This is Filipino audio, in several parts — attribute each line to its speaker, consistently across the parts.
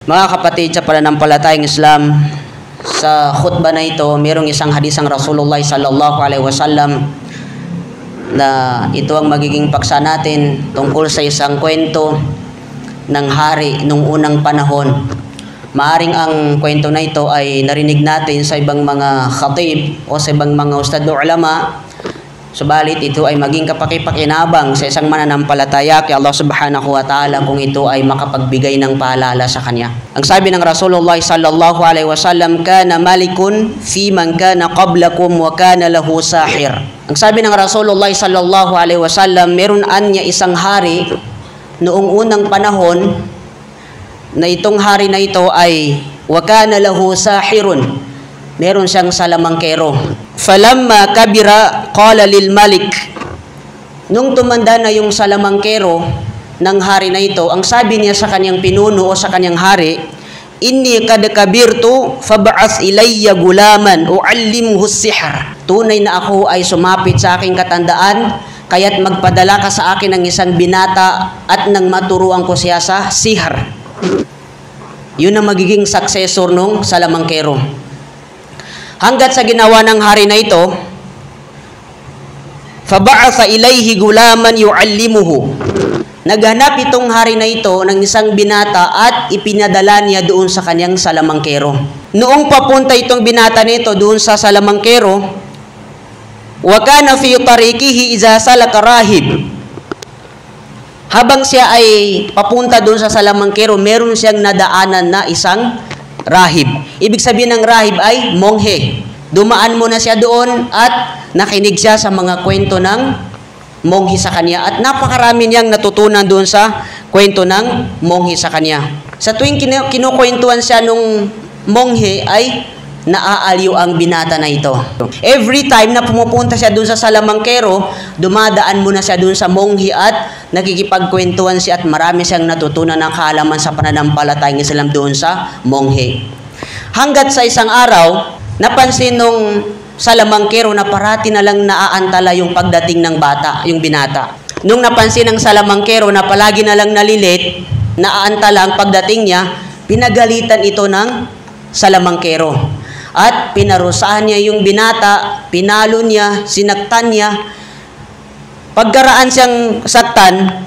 Speaker 1: Mga kapatid sa pananampalatayang Islam, sa khutbah na ito, mayroong isang hadis ng Rasulullah sallallahu alaihi wasallam na ito ang magiging paksa natin tungkol sa isang kwento ng hari nung unang panahon. Maaring ang kwento na ito ay narinig natin sa ibang mga khatib o sa ibang mga ustad o ulama. Subalit ito ay maging kapakipakinabang sa isang mananampalataya kay Allah subhanahu wa ta'ala kung ito ay makapagbigay ng paalala sa kanya. Ang sabi ng Rasulullah sallallahu alaihi wasallam, kana malikun fi man kana qablakum wa kana lahu sahir. Ang sabi ng Rasulullah sallallahu alaihi wasallam, meron anya isang hari noong unang panahon na itong hari na ito ay wa kana lahu sahirun. Meron siyang salamangkero. Falamma kabira qala lil malik. Nung tumanda na yung salamangkero ng hari na ito, ang sabi niya sa kanyang pinuno o sa kanyang hari, inni kad kabirtu fab'ath ilayya gulaman u'allimhu as-sihr. Tunay na ako ay sumapit sa aking katandaan, kaya't magpadala ka sa akin ng isang binata at nang maturuan ko siya sa sihr. Yun ang magiging successor nung salamangkero. Hanggat sa ginawa ng hari na ito, fab'atha ilayhi gulaman yu'allimuhu. Naghanap itong hari na ito ng isang binata at ipinadala niya doon sa kanyang salamangkero. Noong papunta itong binata nito doon sa salamangkero, wa kana fi tariqihi idza salaka rahib. Habang siya ay papunta doon sa salamangkero, meron siyang nadaanan na isang rahib. Ibig sabihin ng rahib ay monghe. Dumaan muna siya doon at nakinig siya sa mga kwento ng monghe sa kanya at napakarami niyang natutunan doon sa kwento ng monghe sa kanya. Sa tuwing kinukwentuhan siya nung monghe ay naaaliw ang binata na ito. Every time na pumupunta siya doon sa salamangkero, dumadaan muna siya doon sa monghe at nakikipagkwentuhan siya at marami siyang natutunan ng kaalaman sa pananampalatayang Islam doon sa monghe. Hanggat sa isang araw, napansin nung salamangkero na parati na lang naaantala yung pagdating ng bata, yung binata. Nung napansin ng salamangkero na palagi na lang nalilit, naaantala ang pagdating niya, pinagalitan ito ng salamangkero. At pinarusahan niya yung binata, pinalo niya, sinaktan niya. Pagkaraan siyang saktan,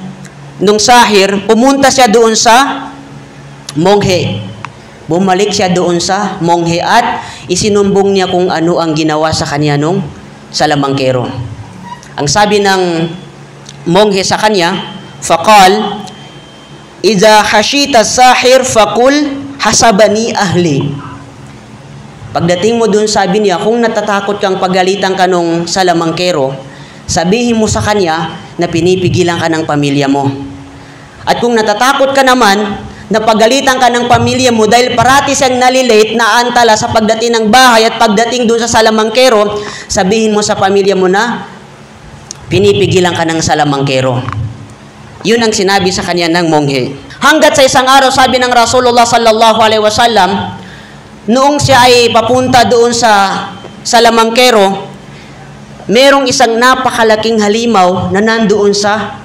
Speaker 1: nung sahir, pumunta siya doon sa monghe. Bumalik siya doon sa monghe at isinumbong niya kung ano ang ginawa sa kanya nung salamangkero. Ang sabi ng monghe sa kanya, faqal, idza khashita sahir faqul hasabani ahli. Pagdating mo doon, sabi niya, kung natatakot kang pagalitan ka nung salamangkero, sabihin mo sa kanya na pinipigilan ka ng pamilya mo. At kung natatakot ka naman na pagalitan ka ng pamilya mo dahil parati siyang nalilate, naantala sa pagdating ng bahay at pagdating doon sa salamangkero, sabihin mo sa pamilya mo na pinipigilan ka ng salamangkero. Yun ang sinabi sa kanya ng monghe. Hanggat sa isang araw, sabi ng Rasulullah sallallahu alaihi wasallam, noong siya ay papunta doon sa salamangkero, merong isang napakalaking halimaw na nandoon sa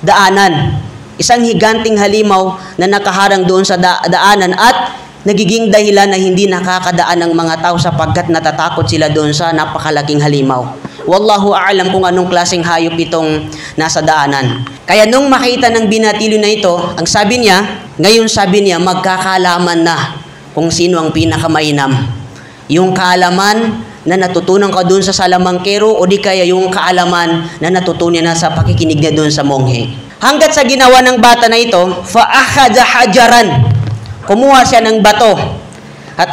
Speaker 1: daanan. Isang higanting halimaw na nakaharang doon sa daanan at nagiging dahilan na hindi nakakadaan ng mga tao sapagkat natatakot sila doon sa napakalaking halimaw. Wallahu a'lam kung anong klaseng hayop itong nasa daanan. Kaya nung makita ng binatilyo na ito, ang sabi niya, ngayon sabi niya, magkakalaman na kung sino ang pinakamainam. Yung kaalaman na natutunan ka doon sa salamangkero o di kaya yung kaalaman na natutunan na sa pakikinig niya doon sa monghe. Hanggat sa ginawa ng bata na ito, fa'akhadha hajaran. Kumuha siya ng bato. At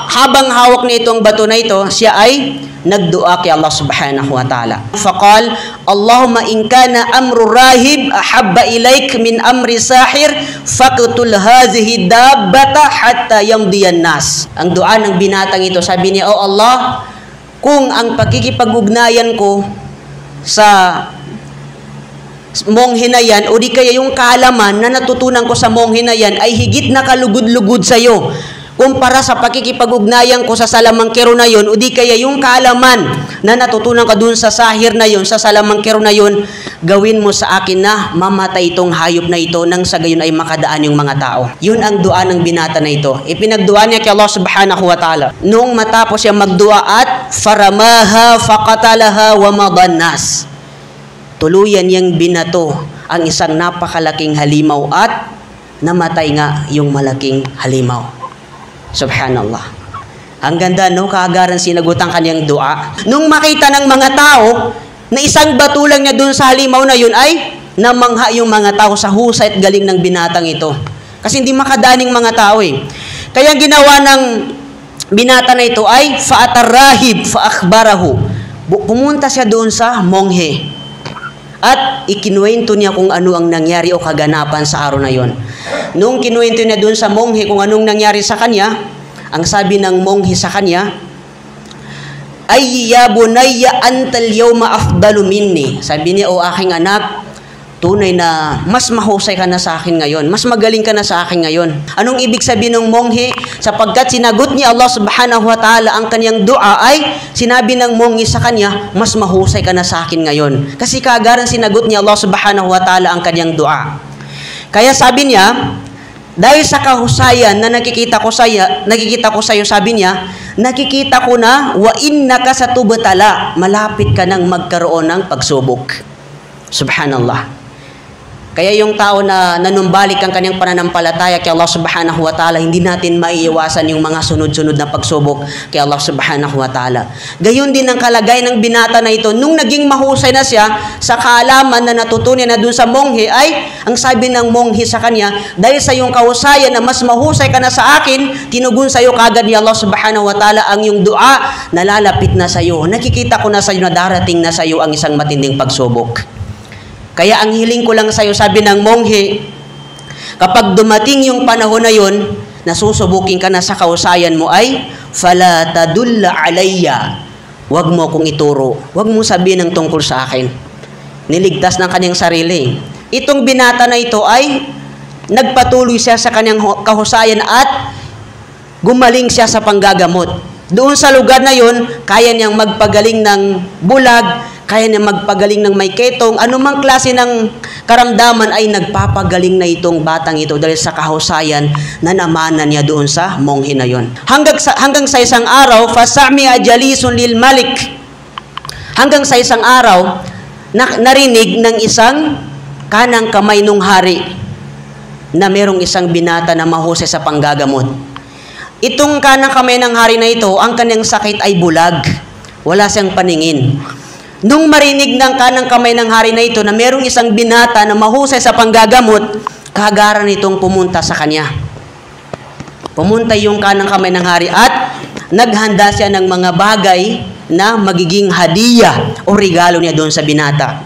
Speaker 1: habang hawak na itong bato na ito, siya ay nagdua kay Allah subhanahu wa ta'ala. Faqal, Allahumma in kana amru rahib ahabba ilaik min amri sahir faqtul hazihi dabbata hatta yamdiyan nas. Ang dua ng binatang ito, sabi niya, oh Allah, kung ang pakikipag-ugnayan ko sa monghe na yan o di kaya yung kaalaman na natutunan ko sa monghe na yan ay higit na kalugod-lugod sa iyo, kumpara sa pakikipag-ugnayan ko sa salamangkero na yon, o di kaya yung kaalaman na natutunan ka dun sa sahir na yon, sa salamangkero na yon, gawin mo sa akin na mamatay itong hayop na ito nang sa gayon ay makadaan yung mga tao. Yun ang dua ng binata na ito. Ipinagdua niya kay Allah subhanahu wa ta'ala. Noong matapos siya magdua at faramaha faqatalaha wa madannas. Tuluyan niyang binato ang isang napakalaking halimaw at namatay nga yung malaking halimaw. Subhanallah. Ang ganda, no? Kaagaran sinagot ang kanyang dua. Nung makita ng mga tao na isang bato lang niya dun sa halimaw na yun, ay namangha yung mga tao sa husay at galing ng binatang ito. Kasi hindi makadaning mga tao eh. Kaya ginawa ng binata na ito ay fa'atarrahib fa'akhbarahu. Pumunta siya doon sa monghe. At ikinuwento niya kung ano ang nangyari o kaganapan sa araw na yon. Nung kinuwento niya doon sa monghe kung anong nangyari sa kanya, ang sabi ng monghe sa kanya, ay ya bunayya antal yawma afdalu minni. Sabi niya, o aking anak, tunay na mas mahusay ka na sa akin ngayon. Mas magaling ka na sa akin ngayon. Anong ibig sabihin ng monghe? Sapagkat sinagot niya Allah subhanahu wa ta'ala ang kanyang dua, ay sinabi ng monghe sa kanya, mas mahusay ka na sa akin ngayon. Kasi kaagaran sinagot niya Allah subhanahu wa ta'ala ang kanyang dua. Kaya sabi niya, dahil sa kahusayan na nakikita ko sa iyo, sabi niya, nakikita ko na wa innaka satubtala, malapit ka nang magkaroon ng pagsubok. Subhanallah. Kaya yung tao na nanumbalik ang kanyang pananampalataya kay Allah subhanahu wa ta'ala, hindi natin maiiwasan yung mga sunod-sunod na pagsubok kay Allah subhanahu wa ta'ala. Gayon din ang kalagay ng binata na ito. Nung naging mahusay na siya sa kaalaman na natutunan na dun sa monghe, ay ang sabi ng monghe sa kanya, dahil sa iyong kahusayan na mas mahusay ka na sa akin, tinugon sa iyo kagad ni Allah subhanahu wa ta'ala ang iyong dua, nalalapit na sa iyo. Nakikita ko na sa iyo na darating na sa iyo ang isang matinding pagsubok. Kaya ang hiling ko lang sa iyo, sabi ng monghe, kapag dumating yung panahon na yon, nasusubukin ka na sa kausayan mo, ay fala tadulla alayya, wag mo akong ituro, wag mo sabihin ng tungkol sa akin. Niligtas ng kanyang sarili. Itong binata na ito ay nagpatuloy siya sa kanyang kahusayan at gumaling siya sa panggagamot. Doon sa lugar na yon, kaya niyang magpagaling ng bulag, kaya niya magpagaling ng may ketong, anumang klase ng karamdaman ay nagpapagaling na itong batang ito dahil sa kahusayan na namanan niya doon sa monghe na yon. Hanggang sa isang araw, fasami'a jalisun lil malik. Hanggang sa isang araw, narinig ng isang kanang kamay nung hari na merong isang binata na mahusay sa panggagamot. Itong kanang kamay ng hari na ito, ang kanyang sakit ay bulag. Wala siyang paningin. Nung marinig ng kanang kamay ng hari na ito na merong isang binata na mahusay sa panggagamot, kagaran itong pumunta sa kanya. Pumunta yung kanang kamay ng hari at naghanda siya ng mga bagay na magiging hadiya o regalo niya doon sa binata.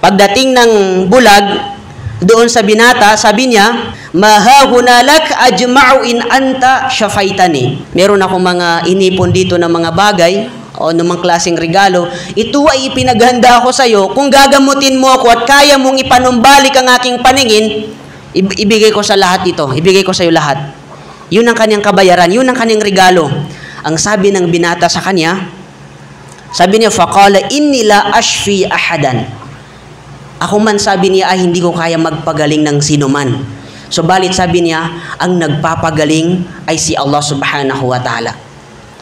Speaker 1: Pagdating ng bulag doon sa binata, sabi niya, mahahunalak ajma'u in anta syafaitani. Meron akong mga inipon dito ng mga bagay o anumang klaseng regalo, ito ay ipinaghanda ko sa iyo. Kung gagamutin mo ako at kaya mong ipanumbalik ang aking paningin, ibigay ko sa lahat ito. Ibigay ko sa iyo lahat. Yun ang kanyang kabayaran. Yun ang kanyang regalo. Ang sabi ng binata sa kanya, sabi niya, faqala inni la ashfi ahadan. Ako man, sabi niya, ay hindi ko kaya magpagaling ng sinuman. Subalit sabi niya, ang nagpapagaling ay si Allah subhanahu wa ta'ala.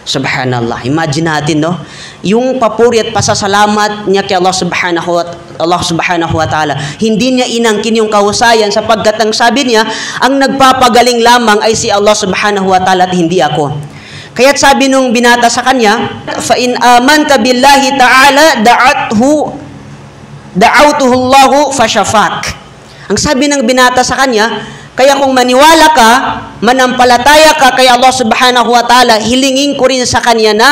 Speaker 1: Subhanallah. Imagine natin, no? Yung papuri at pasasalamat niya kay Allah subhanahu wa ta'ala. Hindi niya inangkin yung kahusayan sapagkat ang sabi niya, ang nagpapagaling lamang ay si Allah subhanahu wa ta'ala at hindi ako. Kaya't sabi nung binata sa kanya, fa in amanta billahi ta'ala da'awtuhu Allahu fashafak. Ang sabi ng binata sa kanya, kaya kung maniwala ka, manampalataya ka kay Allah subhanahu wa ta'ala, hilingin ko rin sa kanya na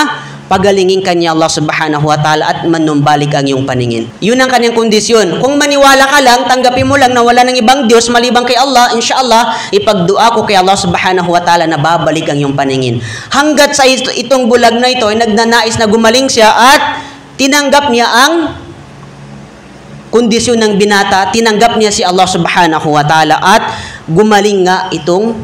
Speaker 1: pagalingin kanya Allah subhanahu wa ta'ala at manumbalik ang iyong paningin. Yun ang kanyang kondisyon. Kung maniwala ka lang, tanggapin mo lang na wala ng ibang Diyos malibang kay Allah, insyaAllah, ipagdua ko kay Allah subhanahu wa ta'ala na babalik ang iyong paningin. Hanggat sa itong bulag na ito ay nagnanais na gumaling siya at tinanggap niya ang kondisyon ng binata, tinanggap niya si Allah subhanahu wa ta'ala at gumaling nga itong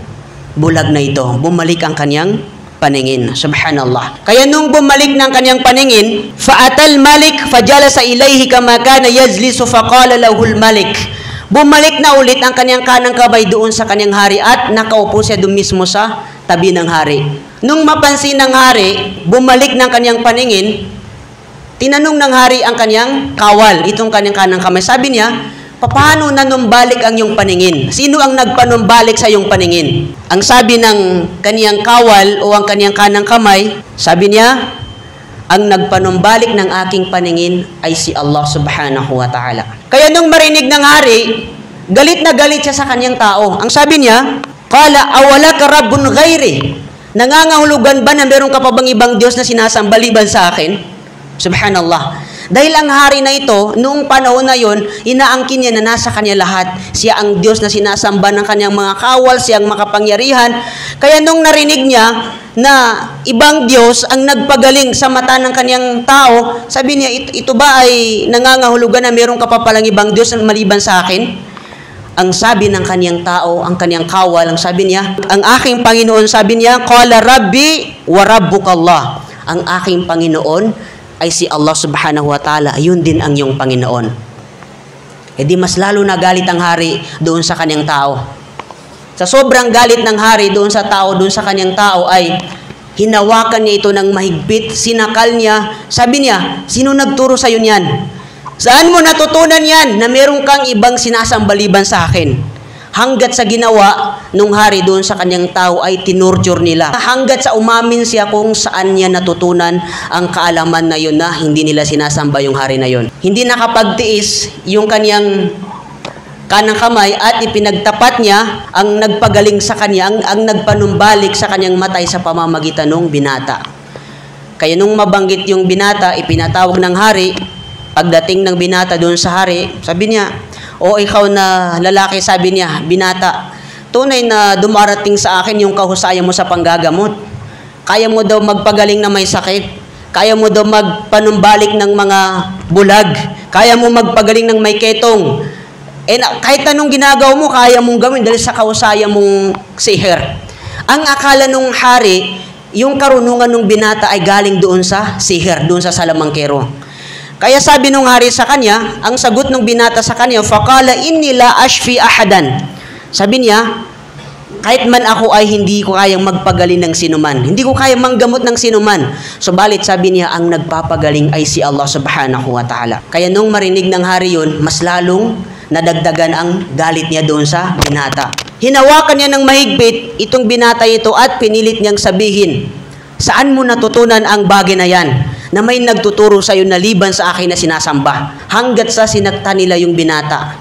Speaker 1: bulag na ito. Bumalik ang kanyang paningin. Subhanallah. Kaya nung bumalik ng kanyang paningin, fa'atal malik fajalasa ilayhi kama kana yazlisu faqala lahul malik. Bumalik na ulit ang kanyang kanang kamay doon sa kanyang hari at nakaupo siya doon mismo sa tabi ng hari. Nung mapansin ng hari, bumalik ng kanyang paningin, tinanong ng hari ang kanyang kawal, itong kanyang kanang kamay. Sabi niya, paano nanumbalik ang iyong paningin? Sino ang nagpanumbalik sa iyong paningin? Ang sabi ng kaniyang kawal o ang kaniyang kanang kamay, sabi niya, ang nagpanumbalik ng aking paningin ay si Allah subhanahu wa ta'ala. Kaya nung marinig ng hari, galit na galit siya sa kaniyang tao. Ang sabi niya, qala awalaka rabbun ghairi? Nangangahulugan ba na meron ka pa bang ibang Diyos na sinasamba liban sa akin? Subhanallah. Dahil ang hari na ito, noong panahon na yon, inaangkin niya na nasa kanya lahat. Siya ang Diyos na sinasamba ng kanyang mga kawal, siya ang makapangyarihan. Kaya nung narinig niya na ibang Diyos ang nagpagaling sa mata ng kanyang tao, sabi niya, ito ba ay nangangahulugan na meron ka pa palang ibang Diyos na maliban sa akin? Ang sabi ng kanyang tao, ang kanyang kawal, ang sabi niya, ang aking Panginoon, sabi niya, qala rabbi wa rabbukallah. Ang aking Panginoon ay si Allah subhanahu wa ta'ala, yun din ang iyong Panginoon. E di mas lalo na galit ang hari doon sa kanyang tao. Sa sobrang galit ng hari doon sa tao, doon sa kanyang tao ay hinawakan niya ito ng mahigpit, sinakal niya, sabi niya, sino nagturo sa iyo niyan? Saan mo natutunan yan na meron kang ibang sinasambaliban sa akin? Hanggat sa ginawa nung hari doon sa kanyang tao ay tinurture nila. Hanggat sa umamin siya kung saan niya natutunan ang kaalaman na yun na hindi nila sinasamba yung hari na yun. Hindi nakapagtiis yung kanyang kanang kamay at ipinagtapat niya ang nagpagaling sa kanya, ang nagpanumbalik sa kanyang matay sa pamamagitan ng binata. Kaya nung mabanggit yung binata, ipinatawag ng hari. Pagdating ng binata doon sa hari, sabi niya, o ikaw na lalaki, sabi niya, binata, tunay na dumarating sa akin yung kahusayan mo sa panggagamot. Kaya mo daw magpagaling na may sakit. Kaya mo daw magpanumbalik ng mga bulag. Kaya mo magpagaling ng may ketong. Kahit anong ginagawa mo, kaya mong gawin dahil sa kahusayan mong sihir. Ang akala nung hari, yung karunungan ng binata ay galing doon sa sihir, doon sa salamangkero. Kaya sabi nung hari sa kanya, ang sagot ng binata sa kanya, faqala inni la ashfi ahadan. Sabi niya, kahit man ako ay hindi ko kayang magpagaling ng sinuman. Hindi ko kayang manggamot ng sinuman. Subalit sabi niya, ang nagpapagaling ay si Allah subhanahu wa ta'ala. Kaya nung marinig ng hari yun, mas lalong nadagdagan ang galit niya doon sa binata. Hinawakan niya ng mahigpit itong binata ito at pinilit niyang sabihin, saan mo natutunan ang bagay na yan? Na may nagtuturo sa iyo na liban sa akin na sinasamba. Hanggat sa sinakta nila yung binata.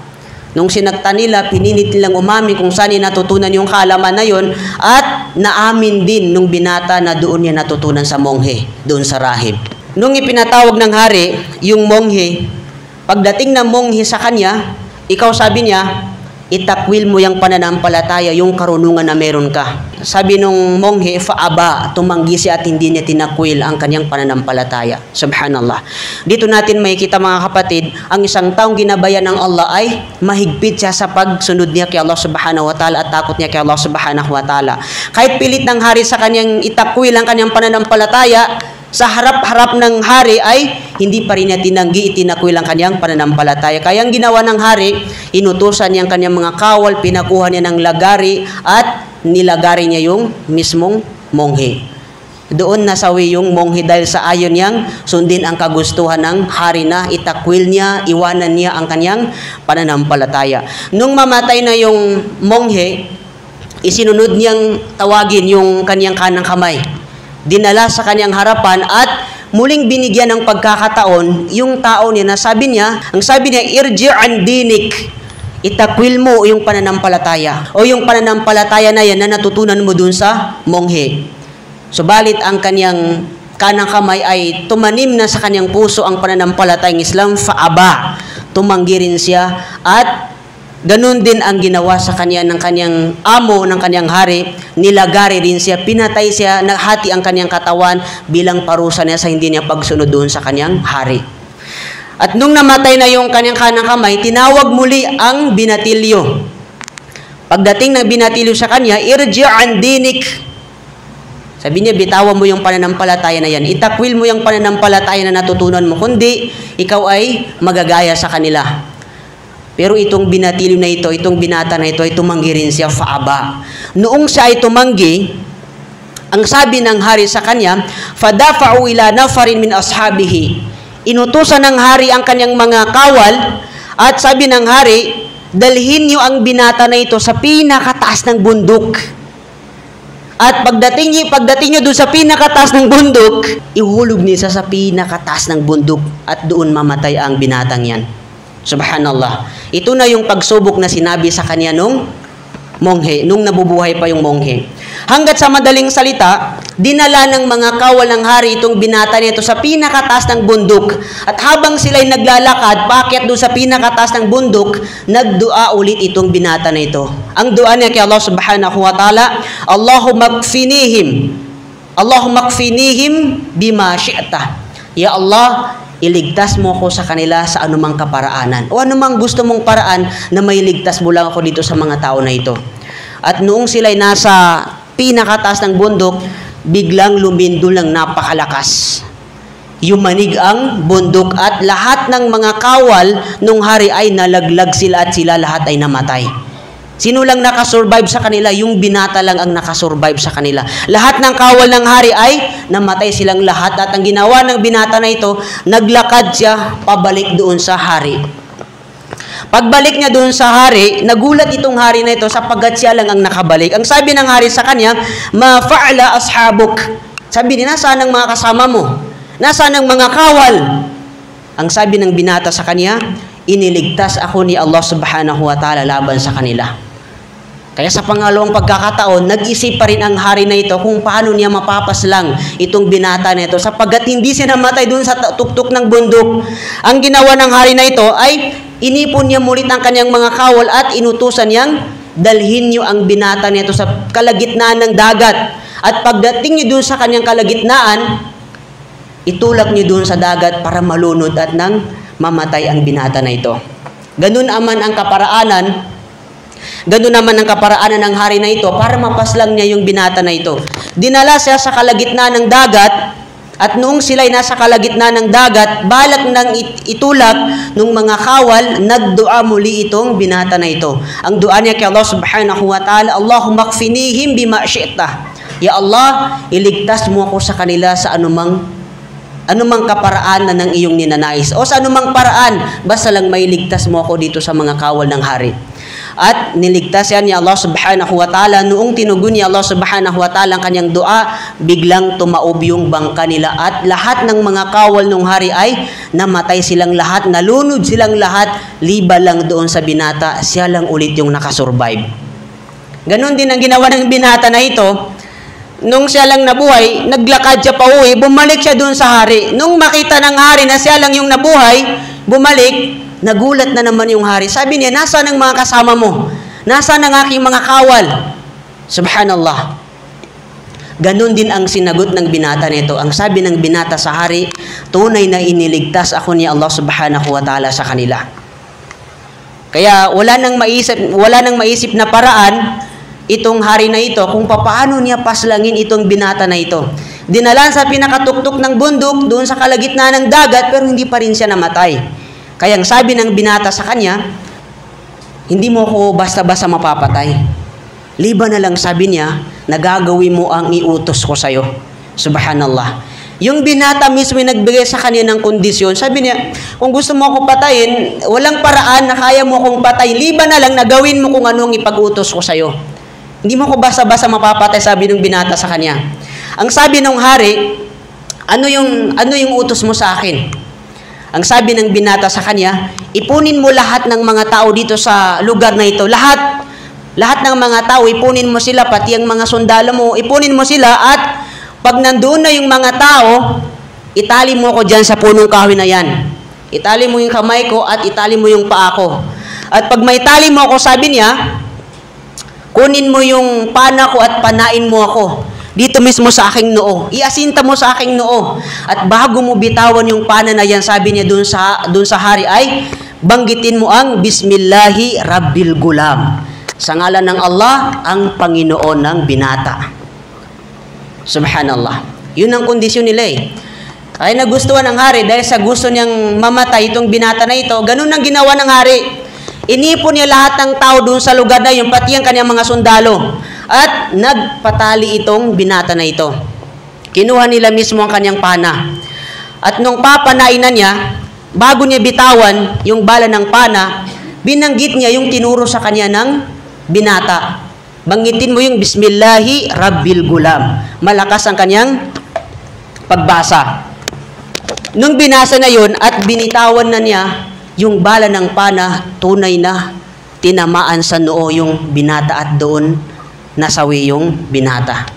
Speaker 1: Nung sinakta nila, pinilit nilang umamin kung saan niya natutunan yung kaalaman na yon at naamin din nung binata na doon niya natutunan sa monghe, doon sa rahib. Nung ipinatawag ng hari, yung monghe, pagdating ng monghe sa kanya, ikaw sabi niya, itakwil mo yung pananampalataya, yung karunungan na meron ka. Sabi nung monghe, faaba, tumanggi siya at hindi niya tinakwil ang kanyang pananampalataya. Subhanallah. Dito natin makikita mga kapatid, ang isang taong ginabayan ng Allah ay mahigpit siya sa pagsunod niya kay Allah subhanahu wa ta'ala at takot niya kay Allah subhanahu wa ta'ala. Kahit pilit ng hari sa kanyang itakwil ang kanyang pananampalataya, sa harap-harap ng hari ay hindi pa rin niya tinanggi, itinakwil ang kanyang pananampalataya. Kaya ang ginawa ng hari, inutusan niya ang kanyang mga kawal, pinakuha niya ng lagari at nilagari niya yung mismong monghe. Doon nasawi yung monghe dahil sa ayon niyang sundin ang kagustuhan ng hari na itakwil niya, iwanan niya ang kanyang pananampalataya. Nung mamatay na yung monghe, isinunod niyang tawagin yung kanyang kanang kamay. Dinala sa kanyang harapan at muling binigyan ng pagkakataon yung tao niya na sabi niya, ang sabi niya, irji' an dinik, itakwil mo yung pananampalataya o yung pananampalataya na yan na natutunan mo dun sa monghe. Subalit ang kanyang kanang kamay ay tumanim na sa kanyang puso ang pananampalatayang Islam, faaba, tumanggi rin siya at ganun din ang ginawa sa kanya ng kanyang amo, ng kanyang hari, nilagari rin siya, pinatay siya, naghati ang kanyang katawan bilang parusa niya sa hindi niya pagsunod doon sa kanyang hari. At nung namatay na yung kanyang kanang kamay, tinawag muli ang binatilyo. Pagdating ng binatilyo sa kanya, irji' an dinik. Sabi niya, bitawan mo yung pananampalataya na yan. Itakwil mo yung pananampalataya na natutunan mo. Kundi, ikaw ay magagaya sa kanila. Pero itong binatilyo na ito, itong binata na ito, ay tumanggi rin siya, faaba. Noong siya ay tumanggi, ang sabi ng hari sa kanya, fadafa'u ila nafarin min ashabihi. Inutusan ng hari ang kanyang mga kawal, at sabi ng hari, dalhin niyo ang binata na ito sa pinakataas ng bundok. At pagdating niyo doon sa pinakataas ng bundok, ihulog niya sa pinakataas ng bundok at doon mamatay ang binatang yan. Subhanallah. Ito na yung pagsubok na sinabi sa kanya nung monghe, nung nabubuhay pa yung monghe. Hanggat sa madaling salita, dinala ng mga kawal ng hari itong binata nito sa pinakataas ng bundok. At habang sila'y naglalakad, paakyat doon sa pinakataas ng bundok, nagdua ulit itong binata na ito. Ang dua niya kay Allah subhanahu wa ta'ala, Allahumma kfinihim bima syi'ta. Ya Allah, iligtas mo ako sa kanila sa anumang kaparaanan. O anumang gusto mong paraan na mailigtas mo lang ako dito sa mga tao na ito. At noong sila'y nasa pinakataas ng bundok, biglang lumindol ng napakalakas. Yumanig ang bundok at lahat ng mga kawal nung hari ay nalaglag sila at sila lahat ay namatay. Sino lang nakasurvive sa kanila? Yung binata lang ang nakasurvive sa kanila. Lahat ng kawal ng hari ay namatay silang lahat. At ang ginawa ng binata na ito, naglakad siya pabalik doon sa hari. Pagbalik niya doon sa hari, nagulat itong hari na ito sapagkat siya lang ang nakabalik. Ang sabi ng hari sa kanya, ma fa'ala ashabuk. Sabi niya, nasaan ang mga kasama mo? Nasaan ang mga kawal? Ang sabi ng binata sa kanya, iniligtas ako ni Allah subhanahu wa ta'ala laban sa kanila. Kaya sa pangalawang pagkakataon, nag-isip pa rin ang hari na ito kung paano niya mapapaslang itong binata na ito sapagkat hindi siya namatay doon sa tuktok ng bundok. Ang ginawa ng hari na ito ay inipon niya mulit ang kanyang mga kawal at inutusan niyang dalhin niyo ang binata nito sa kalagitnaan ng dagat. At pagdating niyo doon sa kanyang kalagitnaan, itulak niyo doon sa dagat para malunod at nang mamatay ang binata na ito. Ganun naman ang kaparaanan ng hari na ito para mapaslang niya yung binata na ito. Dinala siya sa kalagitnaan ng dagat at noong sila'y nasa kalagitnaan ng dagat, balak nang itulak ng mga kawal, nagdua muli itong binata na ito. Ang dua niya kay Allah subhanahu wa ta'ala, Allahumma kfinihim bima syi'ta. Ya Allah, iligtas mo ako sa kanila sa anumang kaparaan na ng iyong ninanais. O sa anumang paraan, basta lang may ligtas mo ako dito sa mga kawal ng hari. At niligtas yan ni Allah subhanahu wa ta'ala. Noong tinugon ni Allah subhanahu wa ta'ala ang kanyang dua, biglang tumaob yung bangka nila. At lahat ng mga kawal ng hari ay namatay silang lahat, nalunod silang lahat, liba lang doon sa binata, siya lang ulit yung nakasurvive. Ganon din ang ginawa ng binata na ito. Nung siya lang nabuhay, naglakad siya pa uwi, bumalik siya doon sa hari. Nung makita ng hari na siya lang yung nabuhay, bumalik, nagulat na naman yung hari. Sabi niya, nasaan ang mga kasama mo? Nasaan ang aking mga kawal? Subhanallah. Ganon din ang sinagot ng binata nito. Ang sabi ng binata sa hari, tunay na iniligtas ako ni Allah subhanahu wa ta'ala sa kanila. Kaya wala nang maisip na paraan itong hari na ito kung paano niya paslangin itong binata na ito. Dinalan sa pinakatuktok ng bundok, doon sa kalagitnaan ng dagat, pero hindi pa rin siya namatay. Kaya ang sabi ng binata sa kanya, hindi mo ko basta-basta mapapatay. Liban na lang, sabi niya, nagagawin mo ang iutos ko sa'yo. Subhanallah. Yung binata mismo yung nagbigay sa kanya ng kondisyon, sabi niya, kung gusto mo ako patayin, walang paraan na kaya mo akong patayin. Liban na lang, nagawin mo kung anong ipag-utos ko sa'yo. Hindi mo ko basta-basta mapapatay, sabi ng binata sa kanya. Ang sabi ng hari, ano yung utos mo sa akin? Ang sabi ng binata sa kanya, ipunin mo lahat ng mga tao dito sa lugar na ito. Lahat ng mga tao, ipunin mo sila, pati ang mga sundalo mo, ipunin mo sila at pag nandoon na yung mga tao, itali mo ako dyan sa punong kahoy na yan. Itali mo yung kamay ko at itali mo yung paa ko. At pag may tali mo ako, sabi niya, kunin mo yung pana ko at panain mo ako dito mismo sa aking noo. Iasinta mo sa aking noo. At bago mo bitawan yung pana na yan, sabi niya dun sa hari ay, banggitin mo ang Bismillahi Rabbil Gulam. Sa ngalan ng Allah, ang Panginoon ng binata. Subhanallah. Yun ang kondisyon nila eh. Kaya nagustuhan ng hari dahil sa gusto niyang mamatay itong binata na ito, ganun ang ginawa ng hari. Inipon niya lahat ng tao doon sa lugar na yun, pati ang kanyang mga sundalo. At nagpatali itong binata na ito. Kinuha nila mismo ang kanyang pana. At nung papanain na niya, bago niya bitawan yung bala ng pana, binanggit niya yung tinuro sa kanya ng binata. Banggitin mo yung Bismillahi Rabbil Gulam. Malakas ang kanyang pagbasa. Nung binasa na yun at binitawan na niya yung bala ng pana, tunay na tinamaan sa noo yung binata at doon nasawi yung binata.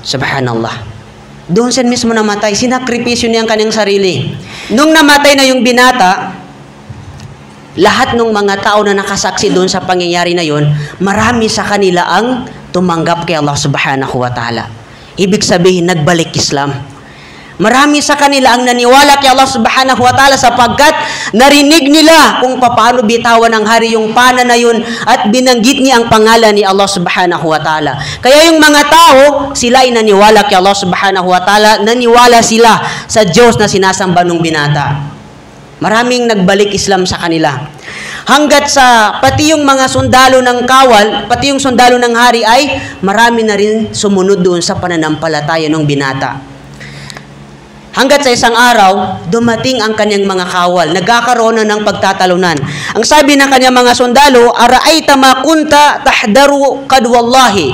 Speaker 1: Subhanallah. Doon siya mismo namatay. Sinakripisyo niya ang kanyang sarili. Nung namatay na yung binata, lahat ng mga tao na nakasaksi doon sa pangyayari na yon, marami sa kanila ang tumanggap kay Allah subhanahu wa ta'ala. Ibig sabihin, nagbalik Islam. Marami sa kanila ang naniwala kay Allah subhanahu wa ta'ala sapagkat narinig nila kung paano bitawan ng hari yung pana na yun at binanggit niya ang pangalan ni Allah subhanahu wa ta'ala. Kaya yung mga tao, sila ay naniwala kay Allah subhanahu wa ta'ala, naniwala sila sa Diyos na sinasamba ng binata. Maraming nagbalik Islam sa kanila. Hanggat sa pati yung mga sundalo ng kawal, pati yung sundalo ng hari ay marami na rin sumunod doon sa pananampalataya ng binata. Hanggat sa isang araw, dumating ang kanyang mga kawal. Nagkakaroon na ng pagtatalunan. Ang sabi ng kanyang mga sundalo, "Ara'ayta ma kunta tahdaru qad wallahi."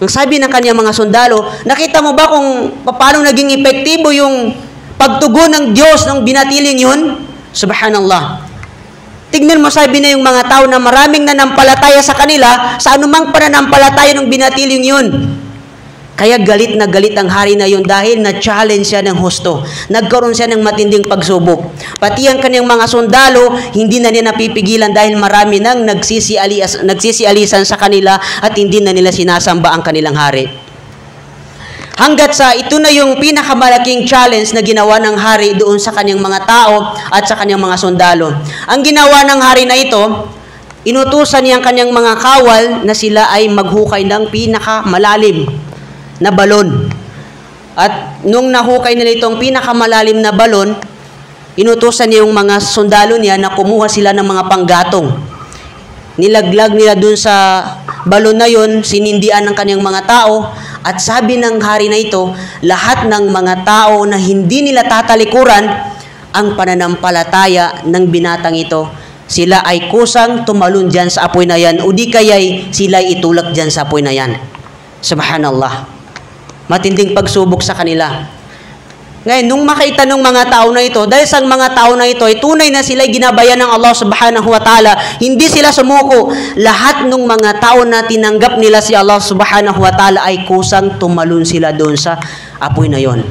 Speaker 1: Ang sabi ng kanyang mga sundalo, nakita mo ba kung paano naging epektibo yung pagtugon ng Diyos ng binatiling yun? Subhanallah. Tignan mo, sabi na yung mga tao na maraming nanampalataya sa kanila sa anumang pananampalataya ng binatiling yun. Kaya galit na galit ang hari na yun dahil na-challenge siya ng husto. Nagkaroon siya ng matinding pagsubok. Pati ang kanyang mga sundalo, hindi na niya napipigilan dahil marami nang nagsisialisan sa kanila at hindi na nila sinasamba ang kanilang hari. Hanggat sa ito na yung pinakamalaking challenge na ginawa ng hari doon sa kanyang mga tao at sa kanyang mga sundalo. Ang ginawa ng hari na ito, inutusan niya ang kanyang mga kawal na sila ay maghukay ng pinakamalalim na balon. At nung nahukay nila itong pinakamalalim na balon, inutusan niya yung mga sundalo niya na kumuha sila ng mga panggatong. Nilaglag nila dun sa balon na yun, sinindian ng kanyang mga tao, at sabi ng hari na ito, lahat ng mga tao na hindi nila tatalikuran ang pananampalataya ng binatang ito, sila ay kusang tumalon dyan sa apoy na yan, o di kaya'y sila itulak dyan sa apoy na yan. Subhanallah. Matinding pagsubok sa kanila. Ngayon, nung makita ng mga tao na ito, dahil sa mga tao na ito ay tunay na sila ginabayan ng Allah subhanahu wa ta'ala, hindi sila sumuko. Lahat ng mga tao na tinanggap nila si Allah subhanahu wa ta'ala ay kusang tumalon sila doon sa apoy na yon.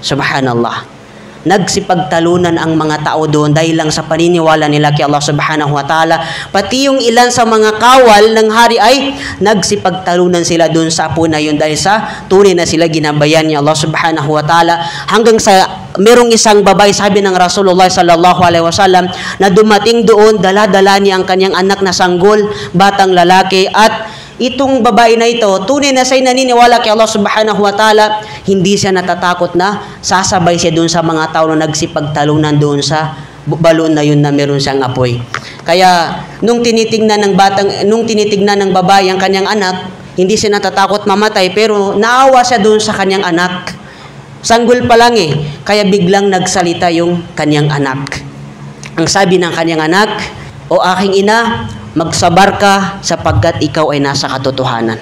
Speaker 1: Subhanallah. Nagsipagtalunan ang mga tao doon dahil lang sa paniniwala nila kay Allah subhanahu wa ta'ala. Pati yung ilan sa mga kawal ng hari ay nagsipagtalunan sila doon sa apoy na yun dahil sa tunay na sila ginabayan ni Allah subhanahu wa ta'ala. Hanggang sa merong isang babae, sabi ng Rasulullah sallallahu alaihi wasallam, na dumating doon, dala-dala niya ang kanyang anak na sanggol, batang lalaki, at itong babae na ito, tunay na siya'y naniniwala kay Allah subhanahu wa ta'ala, hindi siya natatakot na sasabay siya doon sa mga tao na nagsipagtalunan doon sa balon na yun na meron siyang apoy. Kaya nung tinitignan ng babae ang kanyang anak, hindi siya natatakot mamatay, pero naawa siya doon sa kanyang anak. Sanggol pa lang kaya biglang nagsalita yung kanyang anak. Ang sabi ng kanyang anak, "O aking ina, magsabar ka sapagkat ikaw ay nasa katotohanan."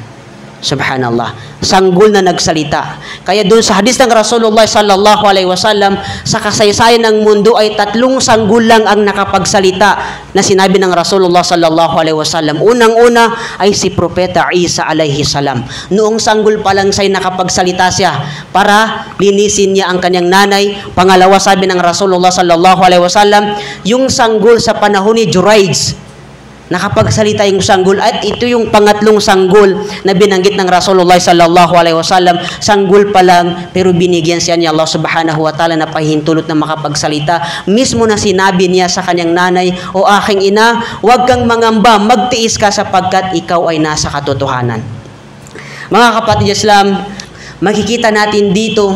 Speaker 1: Subhanallah. Sanggol na nagsalita. Kaya doon sa hadis ng Rasulullah sallallahu alaihi wasallam, sa kasaysayan ng mundo ay 3 sanggol lang ang nakapagsalita na sinabi ng Rasulullah sallallahu alaihi wasallam. Unang-una ay si Propeta Isa alaihi salam. Noong sanggol pa lang siya'y nakapagsalita siya para linisin niya ang kanyang nanay. Pangalawa, sabi ng Rasulullah sallallahu alaihi wasallam, yung sanggol sa panahon ni Jurayj. nakapagsalita yung sanggol, at ito yung pangatlong sanggol na binanggit ng Rasulullah sallallahu alaihi wasallam. Sanggol pa lang pero binigyan siya ni Allah subhanahu wa ta'ala na pahintulot na makapagsalita. Mismo na sinabi niya sa kanyang nanay, o aking ina, huwag kang mangamba, magtiis ka sapagkat ikaw ay nasa katotohanan. Mga kapatid Islam, makikita natin dito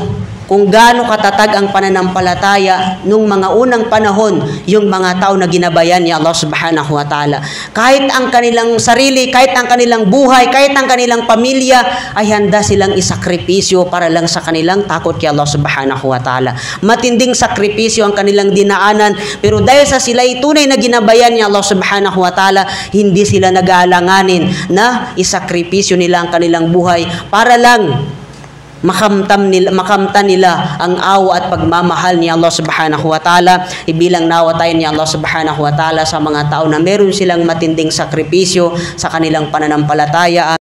Speaker 1: kung gaano katatag ang pananampalataya nung mga unang panahon, yung mga tao na ginabayan ni Allah subhanahu wa ta'ala. Kahit ang kanilang sarili, kahit ang kanilang buhay, kahit ang kanilang pamilya, ay handa silang isakripisyo para lang sa kanilang takot kay Allah subhanahu wa ta'ala. Matinding sakripisyo ang kanilang dinaanan, pero dahil sa sila ay tunay na ginabayan ni Allah subhanahu wa ta'ala, hindi sila nag-aalanganin na isakripisyo nila ang kanilang buhay para lang makamtan nila ang awa at pagmamahal ni Allah subhanahu wa ta'ala. Ibilang nawa tayo ni Allah subhanahu wa ta'ala sa mga tao na meron silang matinding sakripisyo sa kanilang pananampalataya.